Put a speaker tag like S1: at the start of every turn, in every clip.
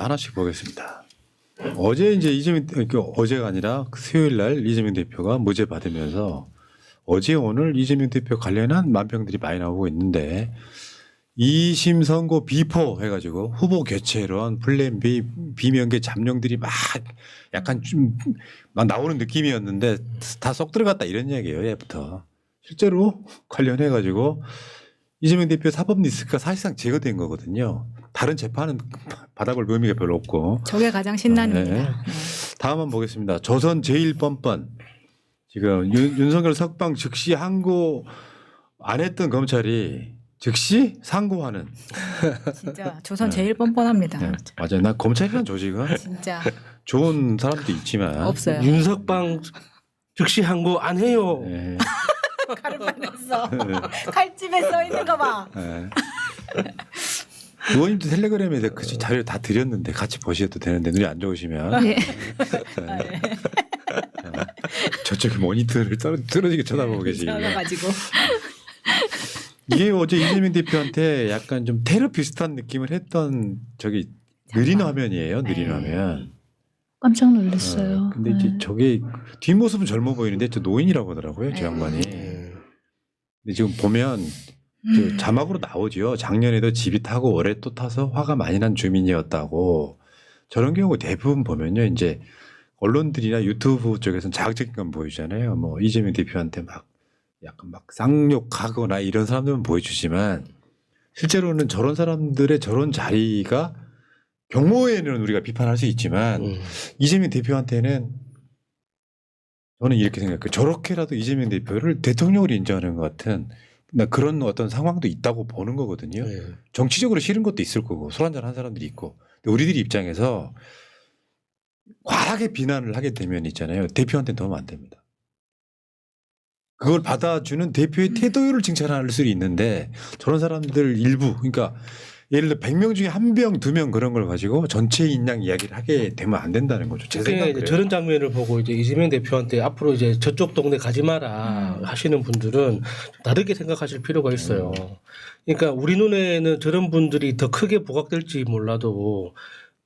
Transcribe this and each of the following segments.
S1: 하나씩 보겠습니다. 어제 이제 어제가 아니라 수요일 날 이재명 대표가 무죄 받으면서 어제 오늘 이재명 대표 관련한 만평들이 많이 나오고 있는데 2심 선고 비포 해가지고 후보 교체론 플랜 B 비명계 잠룡들이 막 약간 좀 막 나오는 느낌이었는데 다 쏙 들어갔다 이런 얘기예요. 예부터 실제로 관련해가지고 이재명 대표 사법 리스크가 사실상 제거된 거거든요. 다른 재판은 받아볼 의미가 별로 없고.
S2: 저게 가장 신난입니다.
S1: 네. 다음 한번 보겠습니다. 조선 제1뻔뻔. 지금 윤석열 석방 즉시 항고 안 했던 검찰이 즉시 상고하는.
S2: 진짜 조선 제일 뻔뻔합니다.
S1: 네. 맞아요. 나 검찰이라는 조직은
S2: 진짜
S1: 좋은 사람도 있지만
S2: 없어요.
S3: 윤석방 즉시 항고 안 해요.
S1: 네.
S2: 칼을 빠냈어. 칼집에 써 있는 거 봐.
S1: 네. 의원님도 텔레그램에 그 자료 다 드렸는데 같이 보셔도 되는데 눈이 안 좋으시면
S2: 네.
S1: 네. 저쪽에 모니터를 떨어지게 쳐다보고 계시길래
S2: 가지고
S1: 이게 어제 이재명 대표한테 약간 좀 테러 비슷한 느낌을 했던 저기 느린 화면이에요. 느린
S2: 네.
S1: 화면.
S4: 깜짝 놀랐어요.
S1: 근데 이제 저게 뒷모습은 젊어 보이는데 저 노인이라고 하더라고요. 저 양반이.
S3: 네.
S1: 근데 지금 보면 저 자막으로 나오죠. 작년에도 집이 타고 올해 또 타서 화가 많이 난 주민이었다고. 저런 경우 대부분 보면요. 이제 언론들이나 유튜브 쪽에서는 자극적인 건 보이잖아요. 뭐 이재명 대표한테 막 약간 막 쌍욕하거나 이런 사람들은 보여주지만 실제로는 저런 사람들의 저런 자리가 경모에는 우리가 비판할 수 있지만 이재명 대표한테는 저는 이렇게 생각해요. 저렇게라도 이재명 대표를 대통령으로 인정하는 것 같은 그런 어떤 상황도 있다고 보는 거거든요.
S3: 네.
S1: 정치적으로 싫은 것도 있을 거고 술 한잔 한 사람들이 있고 근데 우리들이 입장에서 과하게 비난을 하게 되면 있잖아요. 대표한테는 도움 안 됩니다. 그걸 받아주는 대표의 태도를 칭찬할 수 있는데 저런 사람들 일부 그러니까 예를 들어 100명 중에 1명, 2명 그런 걸 가지고 전체 인양 이야기를 하게 되면 안 된다는 거죠. 제
S3: 그러니까
S1: 생각은
S3: 이제 저런 장면을 보고 이제 이재명 대표한테 앞으로 이제 저쪽 동네 가지 마라 하시는 분들은 다르게 생각하실 필요가 있어요. 그러니까 우리 눈에는 저런 분들이 더 크게 부각될지 몰라도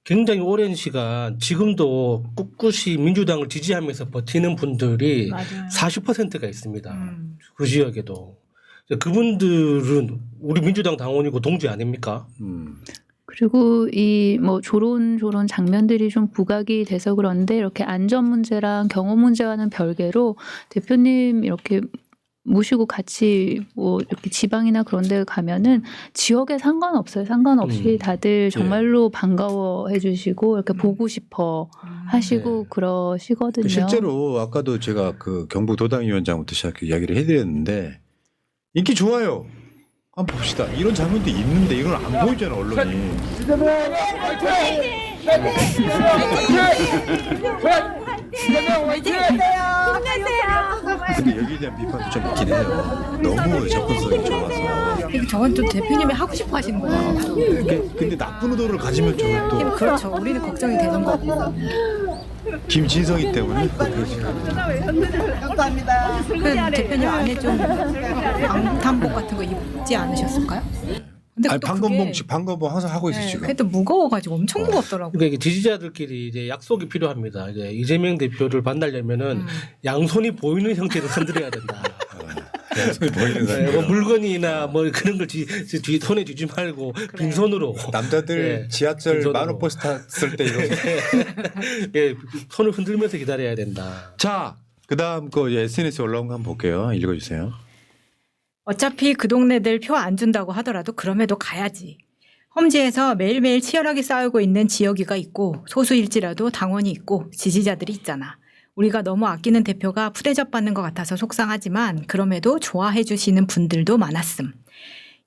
S3: 굉장히 오랜 시간 지금도 꿋꿋이 민주당을 지지하면서 버티는 분들이
S2: 맞아요.
S3: 40%가 있습니다. 그 지역에도. 그분들은 우리 민주당 당원이고 동지 아닙니까?
S4: 그리고 이 뭐 조론 장면들이 좀 부각이 돼서 그런데 이렇게 안전 문제랑 경호 문제와는 별개로 대표님 이렇게 모시고 같이 뭐 이렇게 지방이나 그런 데 가면은 지역에 상관없어요. 상관없이 다들 정말로 반가워해 주시고 이렇게 보고 싶어 하시고
S3: 네.
S4: 그러시거든요.
S1: 실제로 아까도 제가 그 경북도당위원장부터 시작해 이야기를 해드렸는데 인기 좋아요. 한번 봅시다. 이런 장면도 있는데 이건 안 보이잖아 언론이. 근데 여기에 대한 비판도 좀 있긴 해요. 너무 접근성이 좋아서.
S2: 이게 저건 좀 대표님이 하고 싶어 하시는 거예요.
S1: 근데 나쁜 의도를 가지면 저는 또
S2: 그렇죠. 우리는 걱정이 되는 거고.
S1: 김진성이 때문에 그러지.
S2: 그 대표님 안에 좀 방탄복 같은 거 입지 않으셨을까요? 근데
S1: 아니
S2: 또
S1: 방검봉 항상 하고 있어
S2: 네,
S1: 지금.
S2: 그게 또 무거워가지고 엄청 무겁더라고요.
S3: 그러니까 이게 지지자들끼리 이제 약속이 필요합니다. 이제 이재명 대표를 만나려면은 양손이 보이는 형태로 흔들어야 된다.
S1: 양손이 보이는
S3: 네, 뭐
S1: 사람.
S3: 물건이나 뭐 그런 걸 손에 쥐지 말고 빈손으로.
S1: 남자들
S3: 네,
S1: 지하철
S3: 빈손으로.
S1: 만원버스 탔을 때 이거.
S3: 예, 손을 흔들면서 기다려야 된다.
S1: 자, 그다음 그 SNS 올라온 거 한번 볼게요. 읽어주세요.
S2: 어차피 그 동네들 표 안 준다고 하더라도 그럼에도 가야지. 험지에서 매일매일 치열하게 싸우고 있는 지역위가 있고 소수일지라도 당원이 있고 지지자들이 있잖아. 우리가 너무 아끼는 대표가 푸대접 받는 것 같아서 속상하지만 그럼에도 좋아해 주시는 분들도 많았음.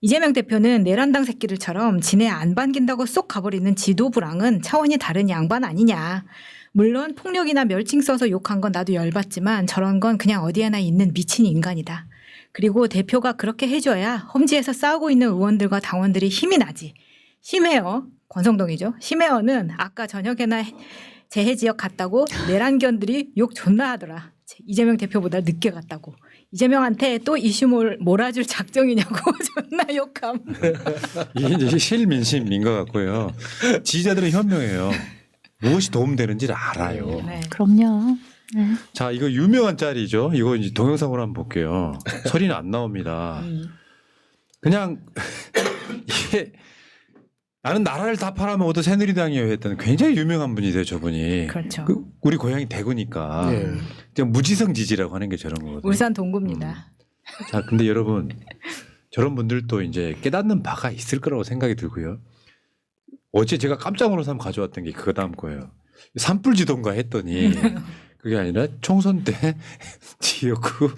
S2: 이재명 대표는 내란당 새끼들처럼 지네 안 반긴다고 쏙 가버리는 지도부랑은 차원이 다른 양반 아니냐. 물론 폭력이나 멸칭 써서 욕한 건 나도 열받지만 저런 건 그냥 어디에나 있는 미친 인간이다. 그리고 대표가 그렇게 해줘야 험지에서 싸우고 있는 의원들과 당원들이 힘이 나지. 심해요. 권성동이죠. 심해어는 아까 저녁에나 재해지역 갔다고 내란견들이 욕 존나 하더라. 이재명 대표보다 늦게 갔다고. 이재명한테 또 이슈 몰아줄 작정이냐고 존나 욕함.
S1: 이게 이제 실민심인 것 같고요. 지지자들은 현명해요. 무엇이 도움되는지를 알아요.
S2: 네.
S4: 그럼요. 네.
S1: 자, 이거 유명한 짤이죠. 이거 이제 동영상으로 한번 볼게요. 소리는 안 나옵니다. 그냥 이게 나는 나라를 다 팔아먹어도 새누리당이에요 했던 굉장히 유명한 분이세요, 저분이.
S2: 그렇죠.
S1: 우리 고향이 대구니까
S3: 네.
S1: 그냥 무지성 지지라고 하는 게 저런 거거든요.
S2: 울산 동구입니다.
S1: 자, 근데 여러분 저런 분들도 이제 깨닫는 바가 있을 거라고 생각이 들고요. 어제 제가 깜짝 놀라서 한번 가져왔던 게 그 다음 거예요. 산불지도인가 했더니 그게 아니라 총선 때 지역구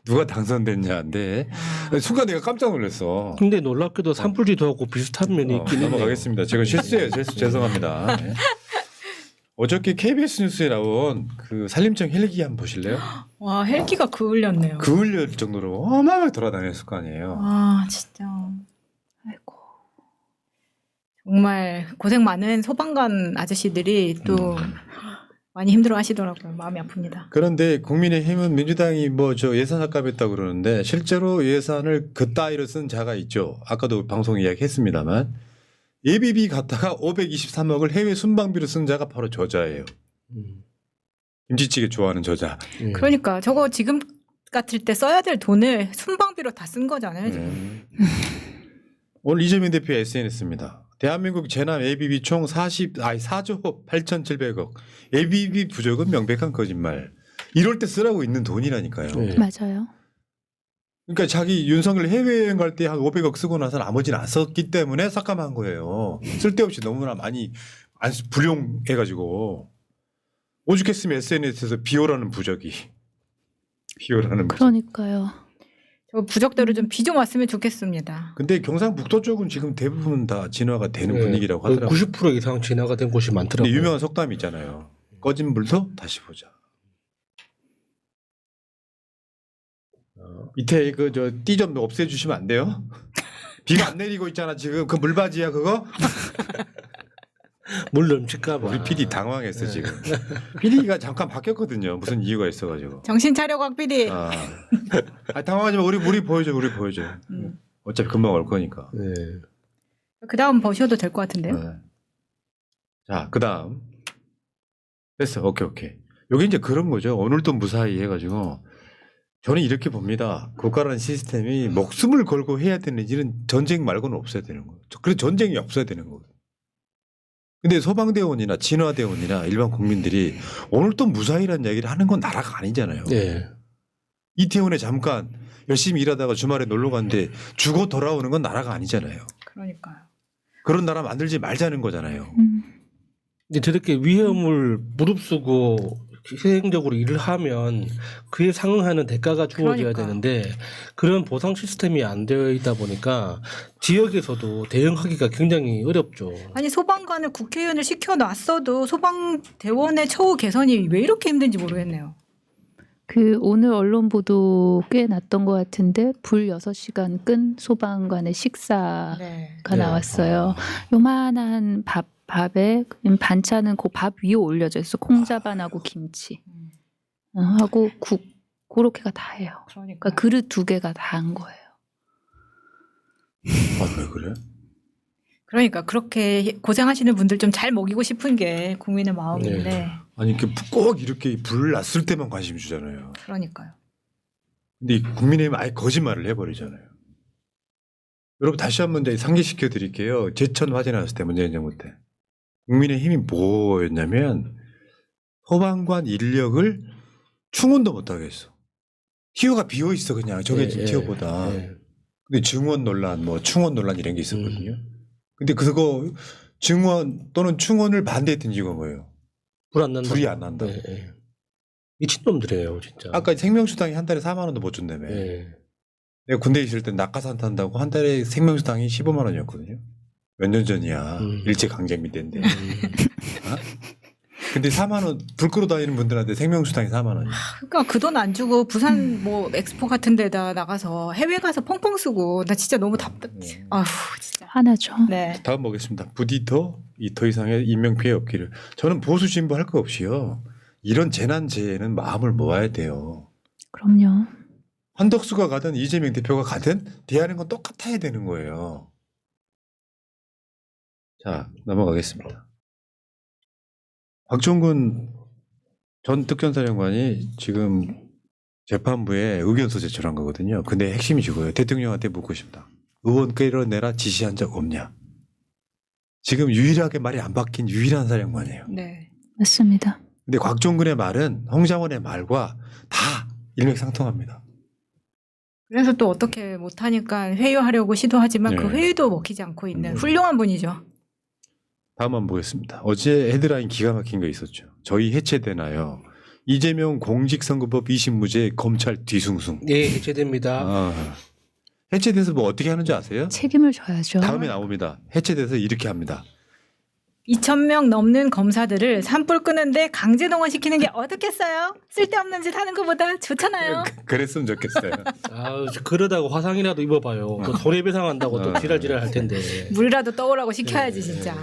S1: 누가 당선됐냐인데 순간 내가 깜짝 놀랐어.
S3: 근데 놀랍게도 산불지도하고 비슷한 면이 있긴 해요.
S1: 넘어가겠습니다. 제가 실수예요. 죄송합니다. 네. 어저께 KBS 뉴스에 나온 그 산림청 헬기 한번 보실래요?
S2: 와 헬기가 그을렸네요.
S1: 그을릴 정도로 어마어마하게 돌아다녔을 거 아니에요.
S2: 아 진짜.
S4: 아이고.
S2: 정말 고생 많은 소방관 아저씨들이 또 많이 힘들어 하시더라고요. 마음이 아픕니다.
S1: 그런데 국민의힘은 민주당이 뭐 저 예산 아깝했다고 그러는데 실제로 예산을 그따위로 쓴 자가 있죠. 아까도 방송 이야기했습니다만 예비비 갖다가 523억을 해외 순방비로 쓴 자가 바로 저자예요. 김치찌개 좋아하는 저자.
S2: 그러니까 저거 지금 같을 때 써야 될 돈을 순방비로 다 쓴 거잖아요. 지금.
S1: 오늘 이재명 대표 SNS입니다. 대한민국 재난 예비비 총 4조 8,700억. 예비비 부족은 명백한 거짓말. 이럴 때 쓰라고 있는 돈이라니까요.
S3: 네.
S4: 맞아요.
S1: 그러니까 자기 윤석열 해외여행 갈 때 한 500억 쓰고 나서 나머지는 안 썼기 때문에 삭감한 거예요. 쓸데없이 너무나 많이 불용해가지고 오죽했으면 SNS에서 비호라는 부적이. 비호라는 부적.
S4: 그러니까요.
S2: 저 부적대로 좀 비 좀 왔으면 좋겠습니다.
S1: 근데 경상북도 쪽은 지금 대부분 다 진화가 되는
S3: 네.
S1: 분위기라고 하더라고요.
S3: 90% 이상 진화가 된 곳이 많더라고요.
S1: 근데 유명한 속담이 있잖아요. 꺼진 불도 다시 보자. 밑에 그 저 띠 좀 없애주시면 안 돼요? 비가 안 내리고 있잖아 지금. 그 물바지야 그거?
S3: 물 넘칠까 봐.
S1: 우리 PD 당황했어 지금. PD가 잠깐 바뀌었거든요. 무슨 이유가 있어가지고.
S2: 정신 차려 곽 PD.
S1: 아, 당황하지 마. 우리 보여줘. 우리 보여줘. 어차피 금방 올 거니까.
S3: 네.
S2: 그 다음 버셔도 될 것 같은데요.
S1: 네. 자, 그 다음. 됐어. 오케이. 여기 이제 그런 거죠. 오늘도 무사히 해가지고. 저는 이렇게 봅니다. 국가라는 시스템이 목숨을 걸고 해야 되는 일은 전쟁 말고는 없어야 되는 거예요. 그래서 전쟁이 없어야 되는 거예요. 근데 소방대원이나 진화대원이나 일반 국민들이 오늘 또 무사히라는 얘기를 하는 건 나라가 아니잖아요.
S3: 네.
S1: 이태원에 잠깐 열심히 일하다가 주말에 놀러 갔는데 죽어 돌아오는 건 나라가 아니잖아요.
S2: 그러니까요.
S1: 그런 나라 만들지 말자는 거잖아요.
S3: 근데 저렇게 위험을 무릅쓰고 희생적으로 일을 하면 그에 상응하는 대가가 주어져야
S2: 그러니까.
S3: 되는데 그런 보상 시스템이 안 되어 있다 보니까 지역에서도 대응하기가 굉장히 어렵죠.
S2: 아니 소방관을 국회의원을 시켜놨어도 소방대원의 처우 개선이 왜 이렇게 힘든지 모르겠네요.
S4: 그 오늘 언론 보도 꽤 났던 것 같은데 불 6시간 끈 소방관의 식사가
S2: 네.
S4: 나왔어요. 요만한 밥에 반찬은 그 밥 위에 올려져 있어. 콩자반하고 김치 하고 국 그렇게가 다예요.
S2: 그러니까
S4: 그러니까 그릇 2개가 다 한 거예요.
S1: 아, 왜 그래?
S2: 그러니까 그렇게 고생하시는 분들 좀 잘 먹이고 싶은 게 국민의 마음인데
S3: 네.
S1: 아니 꼭 이렇게 불 났을 때만 관심 주잖아요.
S2: 그러니까요.
S1: 근데 이 국민의힘은 아예 거짓말을 해버리잖아요. 여러분 다시 한번 이제 상기시켜 드릴게요. 제천 화재 났을 때 문재인 정부 때 국민의힘이 뭐였냐면 소방관 인력을 충원도 못하게 했어. 티어가 비어 있어 그냥 정해진 티어보다.
S3: 네.
S1: 근데 증원 논란, 뭐 충원 논란 이런 게 있었거든요. 근데 그거 증원 또는 충원을 반대했던 이유가 뭐예요?
S3: 불 안 난다.
S1: 불이 안 난다고.
S3: 네, 네. 미친놈들이에요 진짜.
S1: 아까 생명수당이 한 달에 4만 원도 못 준다며.
S3: 네.
S1: 내가 군대 있을 때 낙하산 탄다고 한 달에 생명수당이 15만 원이었거든요. 몇 년 전이야. 일제강점기 때인데. 어? 근데 4만 원, 불 끄러 다니는 분들한테 생명수당이 4만 원이야.
S2: 그러니까 그 돈 안 주고 부산 뭐 엑스포 같은 데다 나가서 해외 가서 펑펑 쓰고 나 진짜 너무 답답해. 아휴 진짜.
S4: 화나죠.
S2: 네.
S1: 다음 보겠습니다. 부디 더 이상의 인명피해 없기를. 저는 보수 진보 할 거 없이요. 이런 재난재해는 마음을 모아야 돼요.
S4: 그럼요.
S1: 한덕수가 가든 이재명 대표가 가든 대하는 건 똑같아야 되는 거예요. 자, 넘어가겠습니다. 박종근 전 특전사령관이 지금 재판부에 의견서 제출한 거거든요. 근데 핵심이 이거예요. 대통령한테 묻고 싶다. 의원 끌어내라 지시한 적 없냐. 지금 유일하게 말이 안 바뀐 유일한 사령관이에요.
S2: 네.
S4: 맞습니다.
S1: 근데 곽종근의 말은 홍장원의 말과 다 일맥상통합니다.
S2: 그래서 또 어떻게 못하니까 회유하려고 시도하지만
S1: 네.
S2: 그 회유도 먹히지 않고 있는 훌륭한 분이죠.
S1: 다음 한번 보겠습니다. 어제 헤드라인 기가 막힌 거 있었죠. 저희 해체되나요? 이재명 공직선거법 20무죄 검찰 뒤숭숭.
S3: 예, 해체됩니다.
S1: 아, 해체돼서 뭐 어떻게 하는지 아세요?
S4: 책임을 져야죠.
S1: 다음에 나옵니다. 해체돼서 이렇게 합니다.
S2: 2,000명 넘는 검사들을 산불 끄는데 강제 동원시키는 게 어떻겠어요? 쓸데없는 짓 하는 것보다 좋잖아요.
S1: 그랬으면 좋겠어요.
S3: 아, 그러다가 화상이라도 입어봐요. 또 손해배상한다고 또 지랄지랄 할 텐데.
S2: 물이라도 떠오라고 시켜야지 진짜.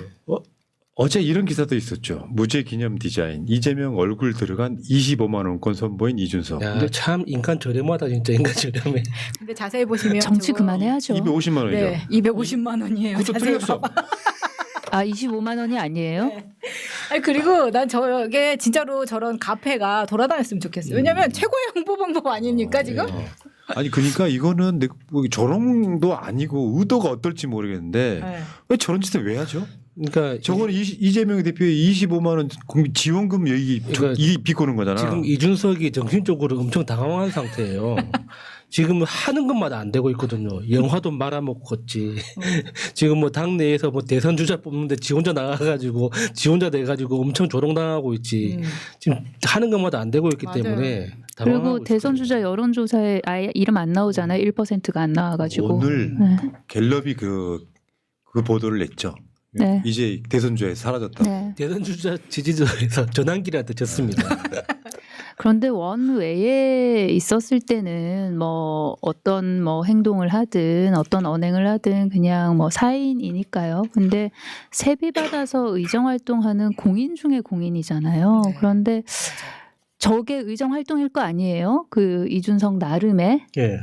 S1: 어제 이런 기사도 있었죠. 무죄 기념 디자인. 이재명 얼굴 들어간 25만 원권 선보인 이준석.
S3: 야,
S1: 근데
S3: 참 인간 저렴하다 진짜 인간 저렴해.
S2: 근데 자세히 보시면
S4: 정치
S2: 저거-
S4: 그만해야죠.
S1: 250만 원이죠.
S2: 네, 250만 원이에요.
S1: 그것도
S2: 자세히
S1: 틀렸어.
S2: 봐봐.
S4: 아 25만 원이 아니에요?
S2: 네. 아니 그리고 난 저게 진짜로 저런 카페가 돌아다녔으면 좋겠어요. 왜냐면 최고의 홍보 방법 아닙니까 지금?
S3: 네.
S1: 아니 그러니까 이거는 뭐 저런도 아니고 의도가 어떨지 모르겠는데
S2: 네.
S1: 왜 저런 짓을 왜 하죠?
S3: 그러니까
S1: 저거는 이재명 대표의 25만 원 지원금 얘기
S3: 그러니까
S1: 이 비꼬는 거잖아.
S3: 지금 이준석이 정신적으로 엄청 당황한 상태예요. 지금 하는 것마다 안 되고 있거든요. 영화도 말아먹었지. 지금 뭐 당내에서 뭐 대선 주자 뽑는데 지 혼자 나가가지고 지 혼자 돼가지고 엄청 조롱당하고 있지. 지금 하는 것마다 안 되고 있기
S2: 맞아요.
S3: 때문에 당황하고
S4: 그리고 대선
S3: 있어요.
S4: 주자 여론조사에 아예 이름 안 나오잖아요. 1%가 안 나와가지고.
S1: 오늘
S4: 네.
S1: 갤럽이 그 보도를 냈죠.
S4: 네.
S1: 이제 대선주에 사라졌다.
S4: 네.
S3: 대선 주자 지지자에서 전환기한테 졌습니다.
S4: 그런데 원외에 있었을 때는 뭐 어떤 뭐 행동을 하든 어떤 언행을 하든 그냥 뭐 사인이니까요. 근데 세비 받아서 의정 활동하는 공인 중에 공인이잖아요.
S2: 네.
S4: 그런데 저게 의정 활동일 거 아니에요? 그 이준석 나름의
S3: 예.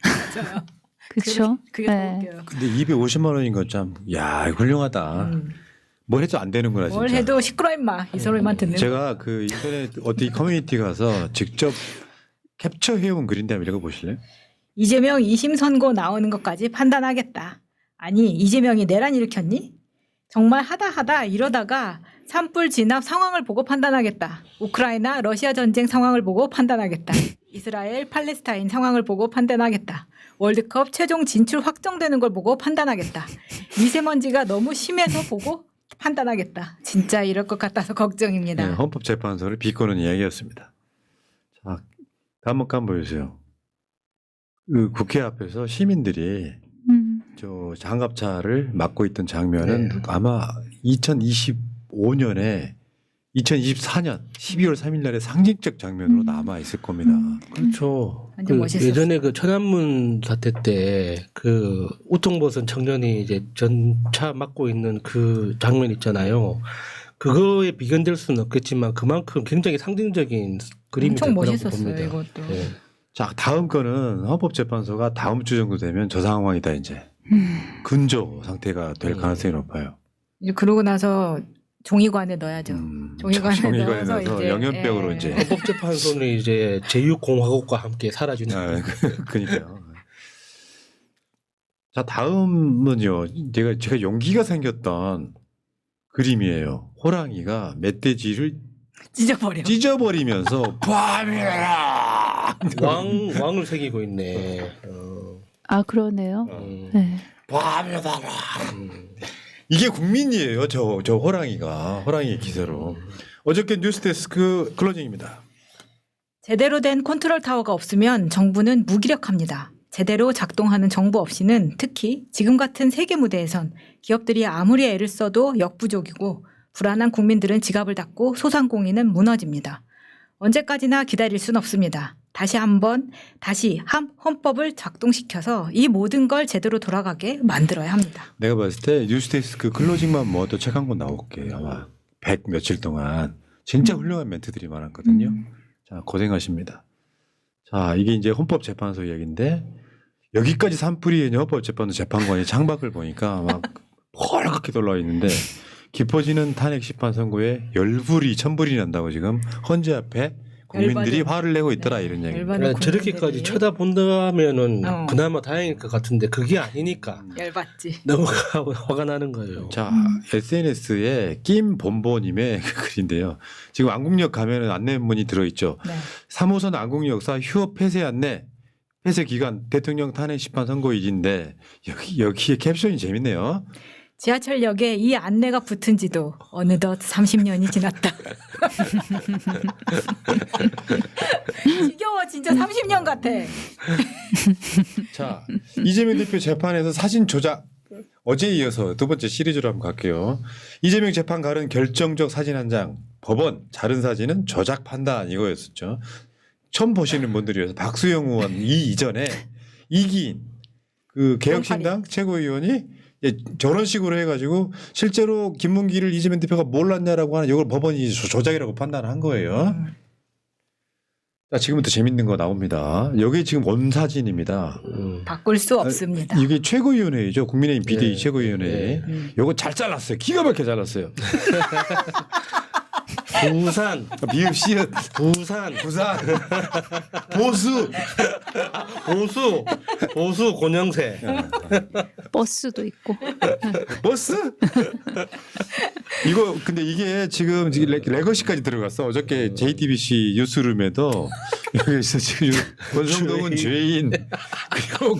S2: 맞아요.
S4: 그렇죠.
S2: 그게 더 웃겨요.
S1: 근데 250만 원인 건 참, 야, 훌륭하다. 뭘 해도 안 되는구나, 진짜.
S2: 뭘 해도 시끄러 임마 이 소리만 듣는.
S1: 제가 그 인터넷 어디 커뮤니티 가서 직접 캡처해온 글인데 한번 읽어보실래요?
S2: 이재명 2심 선고 나오는 것까지 판단하겠다. 아니 이재명이 내란 일으켰니? 정말 하다 이러다가 산불 진압 상황을 보고 판단하겠다. 우크라이나 러시아 전쟁 상황을 보고 판단하겠다. 이스라엘 팔레스타인 상황을 보고 판단하겠다. 월드컵 최종 진출 확정되는 걸 보고 판단하겠다. 미세먼지가 너무 심해서 보고 판단하겠다. 진짜 이럴 것 같아서 걱정입니다.
S1: 네, 헌법재판소를 비꼬는 이야기였습니다. 자, 다음 한번 보여주세요. 그 국회 앞에서 시민들이 저 장갑차를 막고 있던 장면은
S3: 네.
S1: 아마 2024년 12월 3일 날의 상징적 장면으로 남아 있을 겁니다.
S3: 그렇죠.
S2: 완전 멋있었어요.
S3: 예전에 그 천안문 사태 때 그 우통벗은 청년이 이제 전차 맡고 있는 그 장면 있잖아요. 그거에 비견될 수는 없겠지만 그만큼 굉장히 상징적인 그림이
S2: 엄청
S3: 될 거라고
S2: 멋있었어요
S3: 봅니다.
S2: 이것도.
S3: 예.
S1: 자, 다음 거는 헌법재판소가 다음 주 정도 되면 저 상황이다 이제. 근조 상태가 될 가능성이 높아요.
S2: 이제 그러고 나서 종이관에 넣어야죠. 종이관에 넣어서 이제,
S1: 영연병으로
S2: 예.
S1: 이제.
S3: 헌법재판소는 이제 제육공화국과 함께 사라지는.
S1: 아, 그러니까요. 자, 다음은요. 제가 용기가 생겼던 그림이에요. 호랑이가 멧돼지를
S2: 찢어버려.
S1: 찢어버리면서 밤이라
S3: 왕을 새기고 있네.
S4: 아 그러네요.
S3: 음.
S4: 네.
S1: 밤이다. 이게 국민이에요. 저 호랑이의 기세로. 어저께 뉴스데스크 클로징입니다.
S2: 제대로 된 컨트롤 타워가 없으면 정부는 무기력합니다. 제대로 작동하는 정부 없이는 특히 지금 같은 세계 무대에선 기업들이 아무리 애를 써도 역부족이고 불안한 국민들은 지갑을 닫고 소상공인은 무너집니다. 언제까지나 기다릴 순 없습니다. 다시 헌법을 작동시켜서 이 모든 걸 제대로 돌아가게 만들어야 합니다.
S1: 내가 봤을 때 뉴스데스크 클로징만 모아도 책 한 권 나올게요. 아마 100 며칠 동안 진짜 훌륭한 멘트들이 많았거든요. 자, 고생하십니다. 자, 이게 이제 헌법재판소 이야기인데 여기까지 산불이 헌법재판소 재판관이 창밖을 보니까 막 헐겁게 돌아와 있는데 깊어지는 탄핵 심판 선고에 열불이 천불이 난다고 지금 헌재 앞에 국민들이
S2: 열받은.
S1: 화를 내고 있더라
S2: 네,
S1: 이런 얘기.
S2: 열받은
S3: 그러니까 저렇게까지
S2: 국민들이.
S3: 쳐다본다면은 그나마
S2: 어.
S3: 다행일 것 같은데 그게 아니니까
S2: 열받지.
S3: 너무 화가 나는 거예요.
S1: 자, SNS에 김 본보님의 글인데요. 지금 안국역 가면은 안내문이 들어있죠.
S2: 네.
S1: 3호선 안국역사 휴업 폐쇄 안내, 폐쇄 기간 대통령 탄핵 심판 선고일인데 여기에 캡션이 재밌네요.
S2: 지하철역에 이 안내가 붙은 지도 어느덧 30년이 지났다. 지겨워 진짜 30년 같아.
S1: 자, 이재명 대표 재판에서 사진 조작 어제에 이어서 두 번째 시리즈로 한번 갈게요. 이재명 재판 가른 결정적 사진 한 장. 법원 자른 사진은 조작 판단 이거였었죠. 처음 보시는 분들이 위해서 박수영 의원 이 이전에 이기인 그 개혁신당 최고위원이 저런 식으로 해가지고 실제로 김문기를 이재명 대표가 몰랐냐라고 하는 이걸 법원이 조작이라고 판단한 거예요. 자, 지금부터 재밌는 거 나옵니다. 여기 지금 원사진입니다.
S2: 바꿀 수 없습니다.
S1: 이게 최고위원회죠. 국민의힘 비대위
S3: 네.
S1: 최고위원회.
S3: 네.
S1: 요거 잘 잘랐어요. 기가 막히게 잘랐어요.
S3: 부산,
S1: 비읍 시읒
S3: 부산,
S1: 보수.
S3: 보수 권영세.
S4: 버스도 있고.
S1: 버스? 이거 근데 이게 지금 레거시까지 들어갔어. 어저께 JTBC 뉴스룸에도 여기서 지금 권성동은 죄인 그리고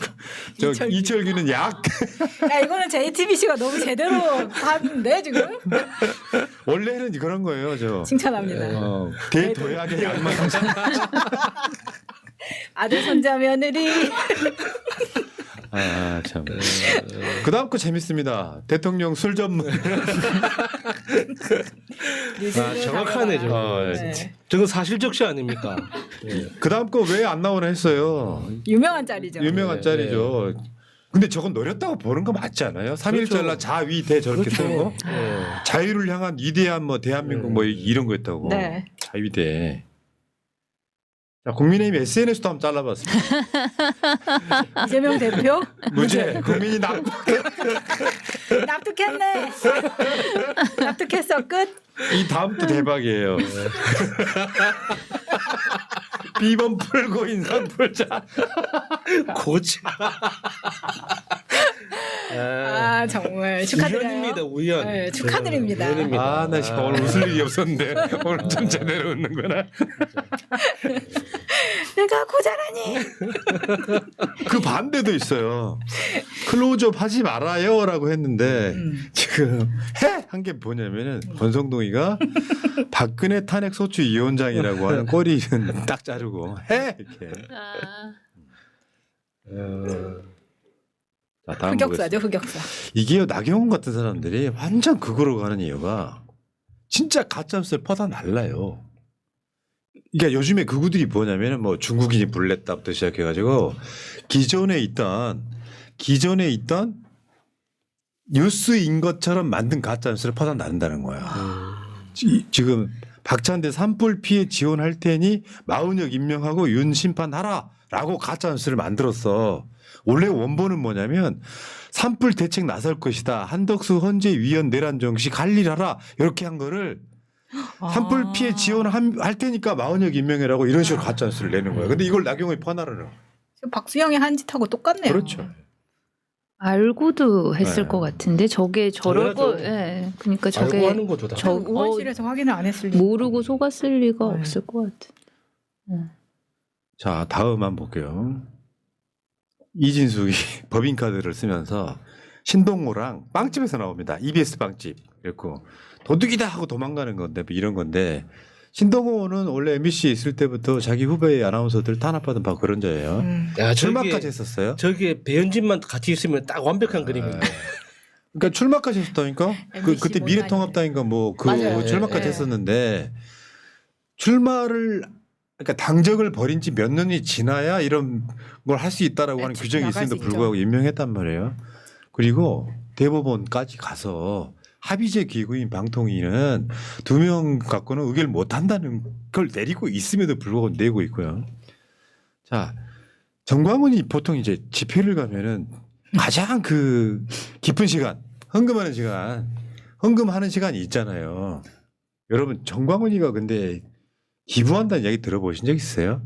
S1: 저 이철규는 약.
S2: 야 이거는 JTBC가 너무 제대로 하는데 지금
S1: 원래는 그런 거예요. 저
S2: 칭찬합니다.
S1: 대도약의 약만.
S2: 아들 손자 며느리.
S1: 아 참. 그다음 거 재밌습니다. 대통령 술 전문.
S3: 정확하네 저거.
S2: 네.
S3: 저건 사실적시 아닙니까?
S1: 그다음 거 왜 안 나오나 했어요.
S2: 유명한 짤이죠.
S1: 유명한
S3: 네,
S1: 짤이죠. 근데 저건 노렸다고 보는 거 맞지 않아요? 3.1
S3: 그렇죠.
S1: 전라 자위대 저렇게
S3: 그렇죠.
S1: 쓰는 거?
S3: 네.
S1: 자유를 향한 위대한 뭐 대한민국 뭐 이런 거였다고.
S2: 네.
S1: 자위대. 자, 국민의힘 SNS도 한번 잘라봤습니다.
S2: 이재명 대표
S1: 무죄. 국민이
S2: 납득했네. 납득했어 끝.
S1: 이 다음도 대박이에요. 비번 풀고 인상 풀자.
S3: 고치.
S2: 아 정말 축하드려요.
S3: 우연입니다. 우연.
S2: 네, 축하드립니다.
S3: 우연입니다.
S1: 아, 나 지금 오늘 웃을 일이 없었는데 오늘 좀 제대로 웃는구나.
S2: 내가 고자라니.
S1: 그 반대도 있어요. 클로즈업 하지 말아요라고 했는데 지금 해 한 게 뭐냐면은 권성동이가 박근혜 탄핵 소추 위원장이라고 하는 꼬리는 딱 자르고 해 이렇게. 자, 다음
S2: 흑역사죠
S1: 보겠습니다.
S2: 흑역사.
S1: 이게요 나경원 같은 사람들이 완전 그거로 가는 이유가 진짜 가짜뉴스를 퍼다 날라요. 그러니까 요즘에 그구들이 뭐냐면은 뭐 중국인이 불냈다부터 시작해가지고 기존에 있던 뉴스인 것처럼 만든 가짜뉴스를 퍼다 나른다는 거야. 지금 박찬대 산불 피해 지원할 테니 마은혁 임명하고 윤 심판하라라고 가짜뉴스를 만들었어. 원래 원본은 뭐냐면 산불 대책 나설 것이다. 한덕수 헌재 위원 내란 정시 관리하라 이렇게 한 거를 산불 피해 지원할 테니까 마은혁 임명해라고 이런 식으로 가짜뉴스를 내는 거야. 근데 이걸 나경원이 퍼나르는.
S2: 박수영이 한 짓하고 똑같네요.
S1: 그렇죠.
S4: 알고도 했을
S1: 네.
S4: 것 같은데 저게 저럴 거.
S3: 당연하죠.
S4: 예. 그러니까
S3: 알고
S4: 저게
S3: 하는 거죠 다.
S4: 저-
S2: 의원실에서 확인을 안 했을 리.
S4: 모르고 속았을 리가
S2: 네.
S4: 없을 것 같아.
S1: 자, 다음 한번 볼게요. 이진숙이 법인카드를 쓰면서 신동호랑 빵집에서 나옵니다. EBS 빵집. 그랬고 도둑이다 하고 도망가는 건데 뭐 이런 건데 신동호는 원래 MBC에 있을 때부터 자기 후배 아나운서들 탄압하던 바로 그런 자예요.
S3: 야,
S1: 출마까지 했었어요.
S3: 저기에 배현진만 같이 있으면 딱 완벽한 그림이네.
S1: 그러니까 출마까지 했었다니까.
S2: MBC
S1: 그때
S2: 못
S1: 미래통합당인가 뭐 그
S2: 맞아요.
S1: 출마까지
S2: 네.
S1: 했었는데 출마를 그러니까 당적을 버린 지 몇 년이 지나야 이런 걸 할 수 있다라고 하는
S2: 네,
S1: 규정이
S2: 나갈
S1: 있음에도
S2: 수
S1: 불구하고 임명했단 말이에요. 그리고 대법원까지 가서 합의제 기구인 방통위는 2명 갖고는 의결 못 한다는 걸 내리고 있음에도 불구하고 내고 있고요. 자, 정광훈이 보통 이제 집회를 가면은 가장 그 깊은 시간, 헌금하는 시간이 있잖아요. 여러분, 정광훈이가 근데 기부한다는 이야기 들어보신 적 있어요?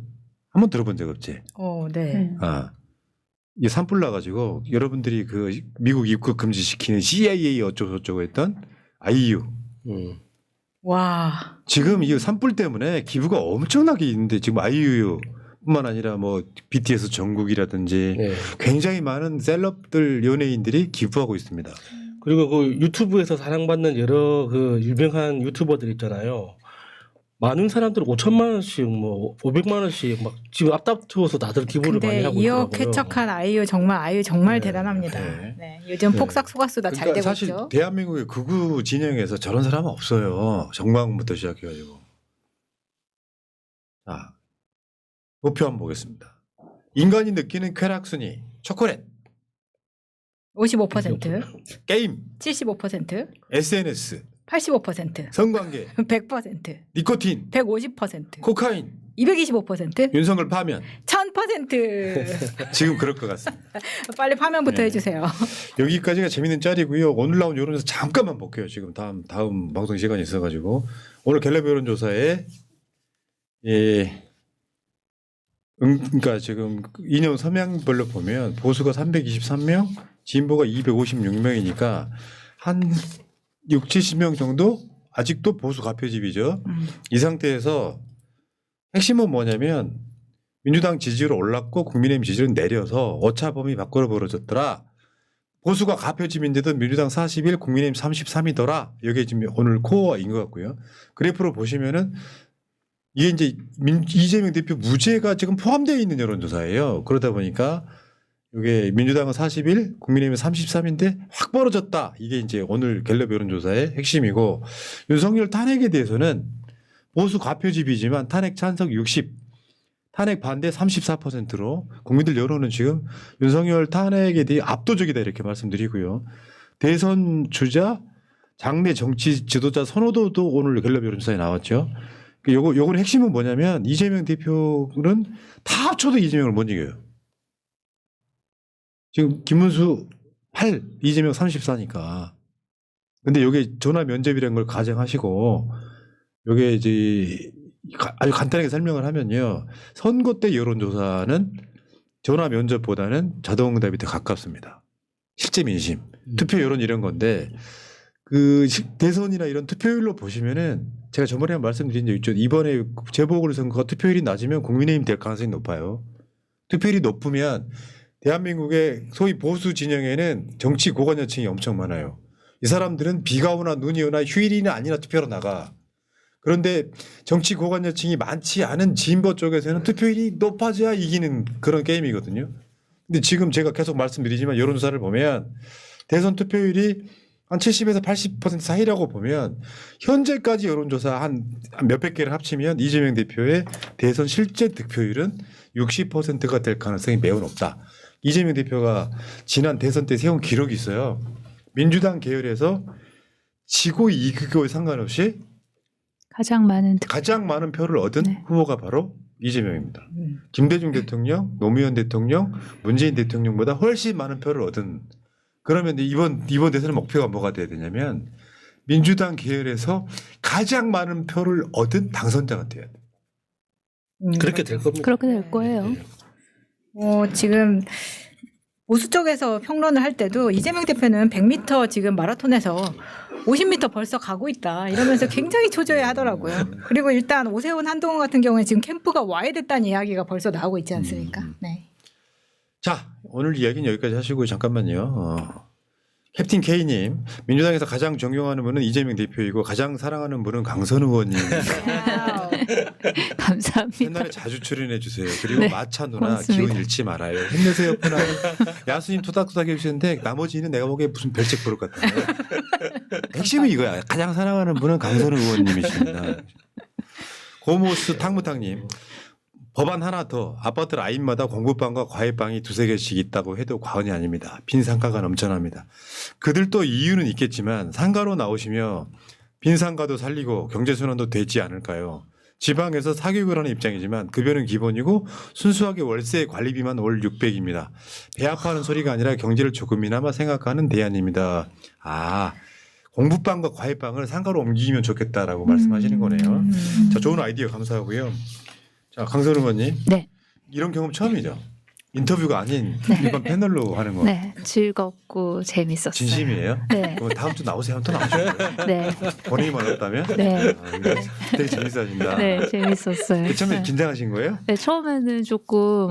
S1: 한번 들어본 적 없지?
S2: 네.
S1: 아, 이게 산불 나가지고 여러분들이 그 미국 입국 금지시키는 CIA 어쩌고저쩌고 했던 IU.
S2: 와.
S1: 지금 이 산불 때문에 기부가 엄청나게 있는데 지금 IU뿐만 아니라 뭐 BTS 정국이라든지
S3: 네.
S1: 굉장히 많은 셀럽들 연예인들이 기부하고 있습니다.
S3: 그리고 그 유튜브에서 사랑받는 여러 그 유명한 유튜버들 있잖아요. 많은 사람들은 5천만 원씩 뭐 500만 원씩 막 지금 앞다투어서 다들 기부를 많이
S2: 근데
S3: 하고
S2: 2억
S3: 있더라고요.
S2: 쾌척한 아이유 정말
S1: 네.
S2: 대단합니다.
S1: 네.
S2: 네. 요즘
S1: 네.
S2: 폭삭 소가수다 잘
S1: 그러니까
S2: 되고
S1: 사실
S2: 있죠.
S1: 대한민국의 극우 진영에서 저런 사람은 없어요. 정광훈부터 시작해가지고. 자, 목표 한번 보겠습니다. 인간이 느끼는 쾌락순위 초콜릿,
S2: 55%,
S1: 게임,
S2: 75%,
S1: SNS,
S2: 85%,
S1: 성관계,
S2: 100%,
S1: 니코틴,
S2: 150%,
S1: 코카인,
S2: 225%,
S1: 윤석열 파면
S2: 1000%.
S1: 지금 그럴 것 같습니다.
S2: 빨리 파면부터
S1: 네.
S2: 해주세요.
S1: 여기까지가 재밌는 짤이고요. 오늘 나온 여론조사 잠깐만 볼게요. 지금 다음 방송 시간이 있어가지고 오늘 갤럽 여론조사에 그러니까 지금 인용 서명별로 보면 보수가 323명, 진보가 256명이니까 한 6, 70명 정도 아직도 보수 가표집이죠. 이 상태에서 핵심은 뭐냐면 민주당 지지율 올랐고 국민의힘 지지율은 내려서 오차범위 밖으로 벌어졌더라. 보수가 가표집인데도 민주당 41, 국민의힘 33이더라. 이게 지금 오늘 코어인 것 같고요. 그래프로 보시면은 이게 이제 이재명 대표 무죄가 지금 포함되어 있는 여론조사예요. 그러다 보니까 이게 민주당은 41, 국민의힘은 33인데 확 벌어졌다. 이게 이제 오늘 갤럽 여론조사의 핵심이고 윤석열 탄핵에 대해서는 보수 가표집이지만 탄핵 찬성 60, 탄핵 반대 34%로 국민들 여론은 지금 윤석열 탄핵에 대해 압도적이다 이렇게 말씀드리고요. 대선 주자, 장래 정치 지도자 선호도도 오늘 갤럽 여론조사에 나왔죠. 요거는 핵심은 뭐냐면 이재명 대표는 다 합쳐도 이재명을 못 이겨요. 지금 김문수 8, 이재명 34니까. 근데 요게 전화 면접이라는 걸 가정하시고 요게 이제 아주 간단하게 설명을 하면요. 선거 때 여론조사는 전화 면접보다는 자동응답이 더 가깝습니다. 실제 민심, 투표 여론 이런 건데 그 대선이나 이런 투표율로 보시면은 제가 저번에 말씀드린 적 있죠. 이번에 재보궐선거가 투표율이 낮으면 국민의힘 될 가능성이 높아요. 투표율이 높으면 대한민국의 소위 보수 진영에는 정치 고관여층이 엄청 많아요. 이 사람들은 비가 오나 눈이 오나 휴일이나 아니나 투표로 나가. 그런데 정치 고관여층이 많지 않은 진보 쪽에서는 투표율이 높아져야 이기는 그런 게임이거든요. 근데 지금 제가 계속 말씀드리지만 여론조사를 보면 대선 투표율이 한 70에서 80% 사이라고 보면 현재까지 여론조사 한 몇백 개를 합치면 이재명 대표의 대선 실제 득표율은 60%가 될 가능성이 매우 높다. 이재명 대표가 지난 대선 때 세운 기록이 있어요. 민주당 계열에서 지고 이기고에 상관없이
S4: 가장 많은
S1: 표를 얻은
S4: 네.
S1: 후보가 바로 이재명입니다. 김대중 대통령, 노무현 대통령, 문재인 대통령보다 훨씬 많은 표를 얻은. 그러면 이번 대선의 목표가 뭐가 돼야 되냐면 민주당 계열에서 가장 많은 표를 얻은 당선자가 돼야 돼.
S3: 그렇게 될 겁니다.
S4: 그렇게 될 거예요.
S2: 지금 보수 쪽에서 평론을 할 때도 이재명 대표는 100m 지금 마라톤에서 50m 벌써 가고 있다 이러면서 굉장히 초조해 하더라고요. 그리고 일단 오세훈 한동훈 같은 경우에 지금 캠프가 와야 됐다는 이야기가 벌써 나오고 있지 않습니까? 네.
S1: 자, 오늘 이야기는 여기까지 하시고 잠깐만요. 캡틴 K님, 민주당에서 가장 존경하는 분은 이재명 대표이고 가장 사랑하는 분은 강선 의원님입니다.
S2: 와우.
S4: 감사합니다.
S1: 옛날에 자주 출연해 주세요. 그리고
S4: 네,
S1: 마차 누나
S4: 고맙습니다.
S1: 기운 잃지 말아요. 힘내세요. 야수님 토닥토닥 해주시는데 나머지는 내가 보기에 무슨 별책 버릇 같은데. 핵심은 이거야. 가장 사랑하는 분은 강선 의원님이십니다. 고모스 탕무탕님. 법안 하나 더. 아파트 라인마다 공부방과 과외방이 2-3개씩 있다고 해도 과언이 아닙니다. 빈 상가가 넘쳐납니다. 그들도 이유는 있겠지만 상가로 나오시며 빈 상가도 살리고 경제순환도 되지 않을까요? 지방에서 사교육을 하는 입장이지만 급여는 기본이고 순수하게 월세 관리비만 월 600입니다. 배 아파하는 소리가 아니라 경제를 조금이나마 생각하는 대안입니다. 아, 공부방과 과외방을 상가로 옮기면 좋겠다라고 말씀하시는 거네요. 자, 좋은 아이디어 감사하고요. 자, 강선 의원님.
S4: 네.
S1: 이런 경험 처음이죠? 인터뷰가 아닌
S4: 네.
S1: 일반 패널로 하는 거.
S4: 네, 즐겁고 재밌었어요.
S1: 진심이에요?
S4: 네,
S1: 그럼 다음 주 나오세요. 또 나오시고요.
S4: 네,
S1: 본인이 말했다면?
S4: 네,
S1: 아, 이거 되게 재밌어진다.
S4: 네, 재밌었어요.
S1: 처음에
S4: 네.
S1: 긴장하신 거예요?
S4: 네, 처음에는 조금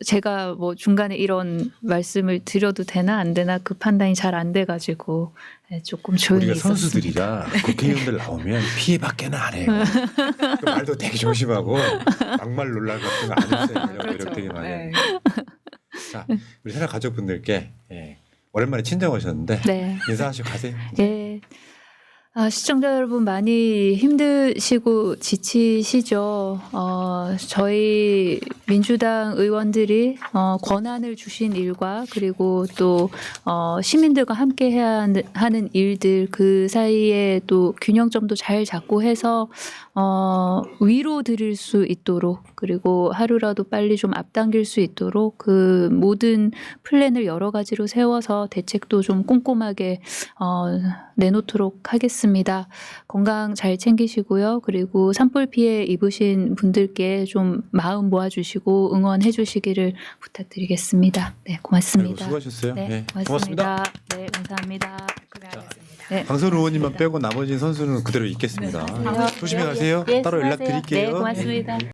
S4: 제가 뭐 중간에 이런 말씀을 드려도 되나 안 되나 그 판단이 잘 안 돼가지고 네, 조금 조용히
S1: 우리가
S4: 있었습니다.
S1: 선수들이라 국회의원들 나오면 피해밖에는 안 해요. 그 말도 되게 조심하고 막말 논란 같은 거 안 했어요. 이런 노력 되게 많이 해요. 자, 우리 새날 가족분들께 오랜만에 친정 오셨는데
S4: 네.
S1: 인사하시고 가세요.
S4: 예. 시청자 여러분 많이 힘드시고 지치시죠. 저희 민주당 의원들이 권한을 주신 일과 그리고 또 시민들과 함께 해야 하는 일들 그 사이에 또 균형점도 잘 잡고 해서 위로 드릴 수 있도록 그리고 하루라도 빨리 좀 앞당길 수 있도록 그 모든 플랜을 여러 가지로 세워서 대책도 좀 꼼꼼하게 내놓도록 하겠습니다. 건강 잘 챙기시고요. 그리고 산불 피해 입으신 분들께 좀 마음 모아주시고 응원해 주시기를 부탁드리겠습니다. 네, 고맙습니다.
S1: 아이고, 수고하셨어요.
S4: 네,
S1: 고맙습니다.
S4: 고맙습니다. 네, 감사합니다.
S2: 고생하셨습니다.
S4: 네.
S1: 강선 의원님만 빼고 나머지 선수는 그대로 있겠습니다.
S4: 네,
S1: 조심히 가세요.
S4: 예,
S1: 따로 연락
S4: 수고하세요.
S1: 드릴게요.
S4: 네, 고맙습니다.